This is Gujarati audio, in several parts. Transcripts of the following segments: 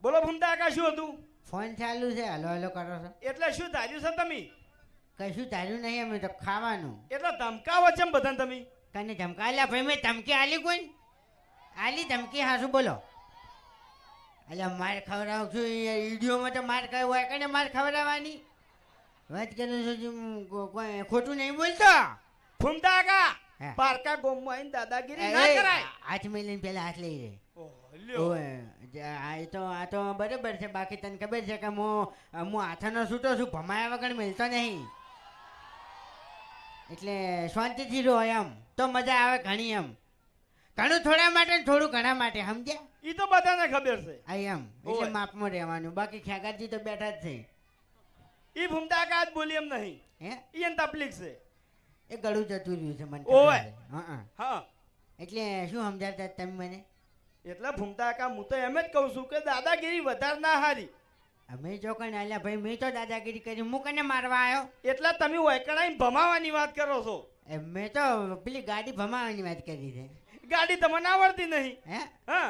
બોલો ભૂમતા કાકા શું હતું? ફોન ચાલુ છે, હલો હલો કરો છો. એટલે શું ધાર્યું છે તમે? કશું ચાલ્યું નહીં, અમે તો ખાવાનું. એટલે ધમકાવો છે બધાને તમે? કને ધમકા આલ્યા ભાઈ? મેં ધમકી આલી કોઈ? આલી ધમકી હાસું બોલો. અલ્યા માર ખવડાવું છું વિડીયોમાં તો માર કઈ હોય કને માર ખવડાવવાની વાત કરું છું, કોઈ ખોટું નહીં બોલતો. ભૂમતા કાકા હા. પારકા ગોમમાં આવીને દાદાગીરી ના કરાય. હાથ મેલીને પેલા હાથ લઈ રે. ઓહ, લ્યો. આ તો બરાબર છે, બાકી તને ખબર છે કે હું હાથનો છૂટો છું, ભમાયા વગર મિલતો નહીં. એટલે શાંતિથી રહો એમ તો મજા આવે ઘણી. એમ ઘણું થોડા માટે ને થોડું ઘણા માટે, સમજ્યા? ઈ તો બધાને ખબર છે. આ એમ એટલે માપમાં રહેવાનું. બાકી ખેગારજી તો બેઠા જ છે. ઈ ભૂમતા કાકા આજ બોલી એમ નહીં. હે ઈ એને તકલીફ છે. એ ગળું જતું રહ્યું છે મને. ઓવે. હા હા એટલે શું સમજાવતા તમે મને? એટલે ભૂમતા કાકા હું તો એમ જ કહું છું કે દાદાગીરી વધારે ના હારી. અમે જો કને આલ્યા ભાઈ, મેં તો દાદાગીરી કરી, હું કને મારવા આવ્યો? એટલે તમે વૈકણાઈ ભમાવાની વાત કરો છો. મેં તો પેલી ગાડી ભમાવાની વાત કરી છે. ગાડી તમને આવડતી નહીં. હે હા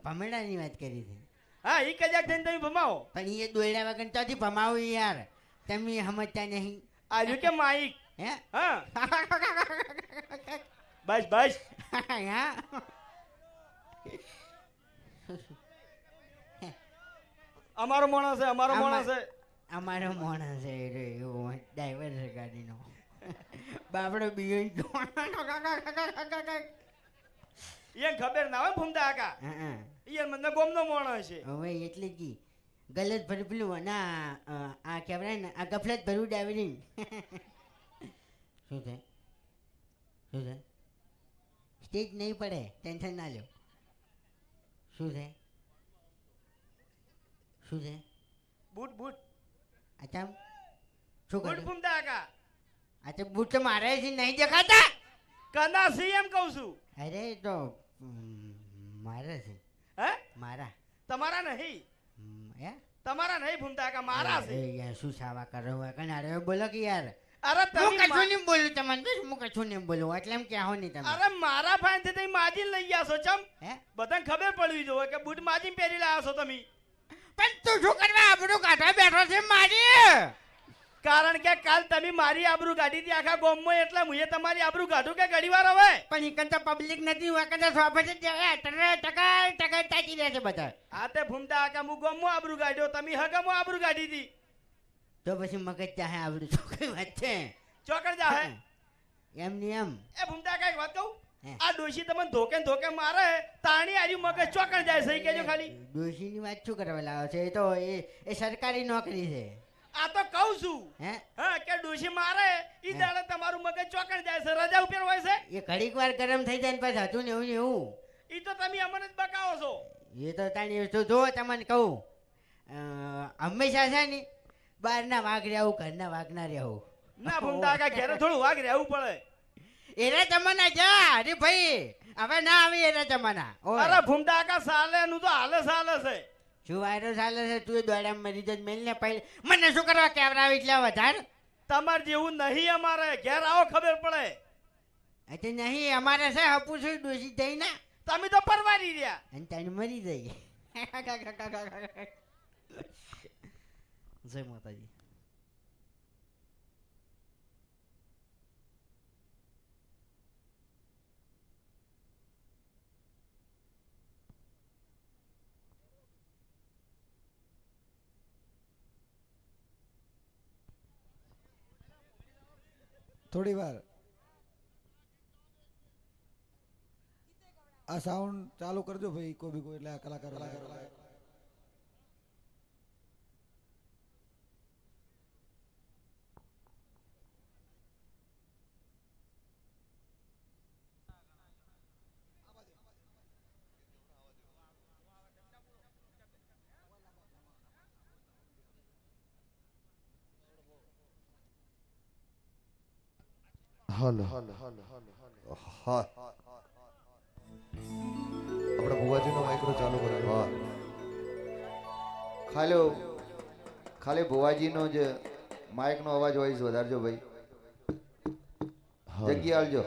ભમેડાની વાત કરી છે. હા ઈ કજાક થઈને તમે ભમાવો. પણ એ દોયડા વગર તોથી ભમાવું યાર, તમે સમજતા નહીં. આવ્યું કે માઈક? હે હા બસ બસ. હા અમારો માણસ છે, અમારો માણસ છે. અમારો માણસ છે એવો ડ્રાઈવર છે ગાડીનો. બાપડો બીજો એને ખબર ના હોય ભૂમતા કાકા. ઈ મને ગોમનો માણસ છે. હવે એટલે કી ગલત ભર્યું પેલું ના આ કહેવાય ને, આ ગફલત ભર્યું ડ્રાઈવરિંગ. શું છે શું છે? સ્ટેજ નહીં પડે, ટેન્શન ના લો. શું છે શું છે? બૂટ બૂટ અચ્છા શું બૂટ કરું? ભૂમતા કાકા અચ્છા બૂટ તો મારે છે નહીં દેખાતા? કના સી એમ કહું છું. અરે તો મારા છે. હે મારા તમારા નહીં. હે તમારા નહીં ભૂમતા કાકા, મારા છે. યાર શું સાવા કરો કનારે બોલો કે યાર. અરે હું તમે કશું નહીં બોલું તમને, હું કશું નહીં બોલું એટલે એમ ક્યાં હો નહીં તમે. અરે મારા ફાઈનથી તમે માજીને લઈ ગયા છો ચમ? હે બધાને ખબર પડવી જોઈએ કે બૂટ માજીને પહેરી લાયા છો તમે. પણ તું શું કરવા આબરૂ કાઢવા બેઠો છે મારી? કારણ કે કાલ તમે મારી આબરૂ કાઢી હતી આખા ગામમાં, એટલે હું તમારી આબરૂ કાઢું કે ઘડીવાર હવે? પણ ઈકન તો પબ્લિક નથી હોય કદાચ સ્વાભાવિક જ ટકા તાકી રહે છે બધા. આ તે ભૂમતા આકા હું ગામમાં આબરૂ કાઢ્યો, તમે હગામાં આબરૂ કાઢી હતી. તો પછી મગજ ચાહે આબરૂ છોકરી વાત છે. ચોકડ જા હે એમ ની એમ. એ ભૂમતા કાંઈક વાત કહું? હે. આ ડોશી તમને ધોકે ને ધોકે મારે, તાણી આર્યું મગજ ચોકડ જાય સહી કેજો ખાલી. ડોશીની વાત શું કરવા લાવો છે? એ તો એ સરકારી નોકરી છે. આ તો કહું છું હે હા કે ડોશી મારે ઈ દાડે તમારું મગજ ચોકડ જાય છે, રજા ઉપર હોય છે. એ ઘડીક વાર ગરમ થઈ જાય ને પછી હતું ને એવું ને એવું. ઈ તો તમે અમને જ બકાવો છો. એ તો તાણી તો જો તમને કહું, હંમેશા છે ને બહારના વાઘ રહેવું, ઘરના વાઘ ના રહેવું. ના ભૂમતા કાકા ઘેરે થોડું વાગ રહેવું પડે. એના જમાના જા અરે ભાઈ, હવે ના આવી એના જમાના. ઓય. અરે ભૂમતા કાકા સાલે નું તો હાલે સાલે છે. શું વાયરો ચાલે છે? તું દોડા મરી જ મેલ ને પહેલે મને શું કરવા કેવરાવી એટલે વધારે? તમાર જેવું નહીં અમારે, ઘેર આવો ખબર પડે. એટલે નહીં અમારે છે હપું છું ડોસી થઈ ને તમે તો પરવારી રહ્યા. અને તને મરી જઈ. જય માતાજી. થોડી વાર આ સાઉન્ડ ચાલુ કરજો ભાઈ, કોઈ બી કોઈ એટલે આ કલાકારો હલો હા આપણે ભુવાજીનો માઇક્રો ચાલુ કર્યો. હા ખાલી ભુવાજીનો જ માઇકનો અવાજ હોય વધારજો ભાઈ. જગ્યા આલજો.